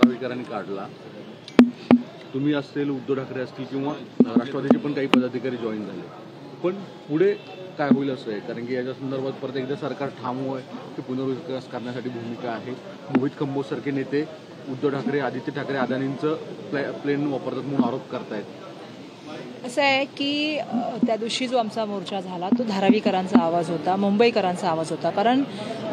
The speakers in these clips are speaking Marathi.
धारावीकरांनी काढला, तुम्ही असेल, उद्धव ठाकरे असतील किंवा राष्ट्रवादीचे पण काही पदाधिकारी जॉईन झाले, पण पुढे काय होईल असं आहे? कारण की याच्या संदर्भात परत एकदा सरकार ठाम आहे की पुनर्विकास करण्यासाठी भूमिका आहे. मोहित कंबोजसारखे नेते उद्धव ठाकरे, आदित्य ठाकरे, अदानींचं प्लेन वापरतात म्हणून आरोप करतायत. असं आहे की त्या दिवशी जो आमचा मोर्चा झाला तो धारावीकरांचा आवाज होता, मुंबईकरांचा आवाज होता. कारण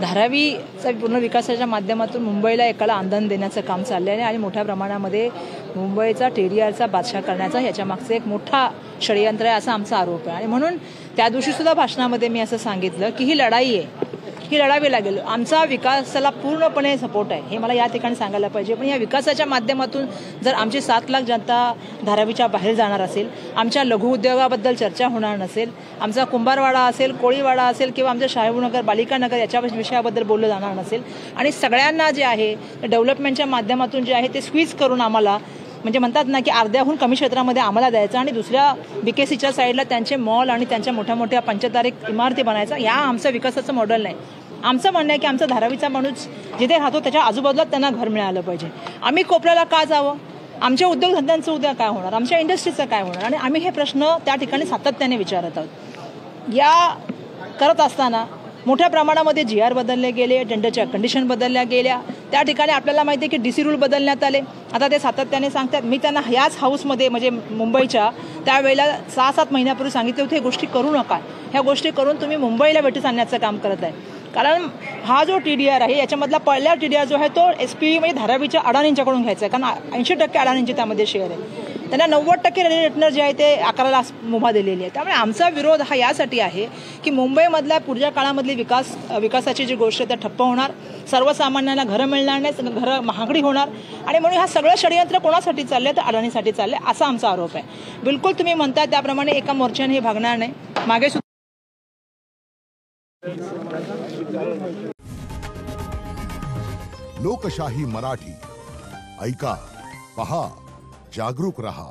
धारावीचा पुनर्विकासाच्या माध्यमातून मुंबईला एकाला आंदण देण्याचं काम चाललं आहे आणि मोठ्या प्रमाणामध्ये मुंबईचा TDRचा बादशाह करण्याचा ह्याच्या मागचं एक मोठा षडयंत्र आहे असा आमचा आरोप आहे. आणि म्हणून त्या दिवशी सुद्धा भाषणामध्ये मी असं सांगितलं की ही लढाई आहे, ही लढावी लागेल. आमचा विकासाला पूर्णपणे सपोर्ट आहे हे मला या ठिकाणी सांगायला पाहिजे. पण या विकासाच्या माध्यमातून जर आमची 7 लाख जनता धारावीच्या बाहेर जाणार असेल, आमच्या लघु उद्योगाबद्दल चर्चा होणार नसेल, आमचा कुंभारवाडा असेल, कोळीवाडा असेल किंवा आमच्या शाहूनगर, बालिकानगर याच्या विषयाबद्दल बोललं जाणार नसेल आणि सगळ्यांना जे आहे डेव्हलपमेंटच्या माध्यमातून जे आहे ते स्क्वीज करून आम्हाला म्हणजे म्हणतात ना की अर्ध्याहून कमी क्षेत्रामध्ये आम्हाला द्यायचं आणि दुसऱ्या BKCच्या साईडला त्यांचे मॉल आणि त्यांच्या मोठ्या मोठ्या पंचतारिक इमारती बनायचा, या आमचं विकासाचं मॉडेल नाही. आमचं म्हणणं आहे की आमचा धारावीचा माणूस जिथे राहतो त्याच्या आजूबाजूला त्यांना घर मिळालं पाहिजे. आम्ही कोपऱ्याला का जावं? आमच्या उद्योगधंद्यांचं उद्या काय होणार, आमच्या इंडस्ट्रीचं काय होणार? आणि आम्ही हे प्रश्न त्या ठिकाणी सातत्याने विचारत आहोत. या करत असताना मोठ्या प्रमाणामध्ये GR बदलले गेले, टेंडरच्या कंडिशन बदलल्या गेल्या. त्या ठिकाणी आपल्याला माहिती आहे की DC रूल बदलण्यात आले. आता ते सातत्याने सांगतात. मी त्यांना ह्याच हाऊसमध्ये म्हणजे मुंबईच्या त्यावेळेला 6-7 महिन्यापूर्वी सांगितले होते, हे गोष्टी करू नका. ह्या गोष्टी करून तुम्ही मुंबईला वेठीस आणण्याचं काम करत आहे. कारण हा जो TDR आहे याच्यामधला पहिला TDR जो आहे तो SPV म्हणजे धारावीच्या अडाणींच्याकडून घ्यायचा आहे. कारण 80% अडाणींचे त्यामध्ये शेअर आहे. त्यांना 90% रिटर्नर जे आहे ते आकाराला मुभा दिलेली आहे. त्यामुळे आमचा विरोध हा यासाठी आहे की मुंबईमधल्या पुढच्या काळामधली विकासाची जी गोष्ट आहे त्या ठप्प होणार, सर्वसामान्यांना घरं मिळणार नाही, घरं महागडी होणार. आणि म्हणून हा सगळं षडयंत्र कोणासाठी चाललंय तर अडाणीसाठी चाललंय असा आमचा आरोप आहे. बिलकुल तुम्ही म्हणताय त्याप्रमाणे एका मोर्चाने हे भागणार नाही. मागे लोकशाही मराठी ऐका, पहा, जागरूक रहा.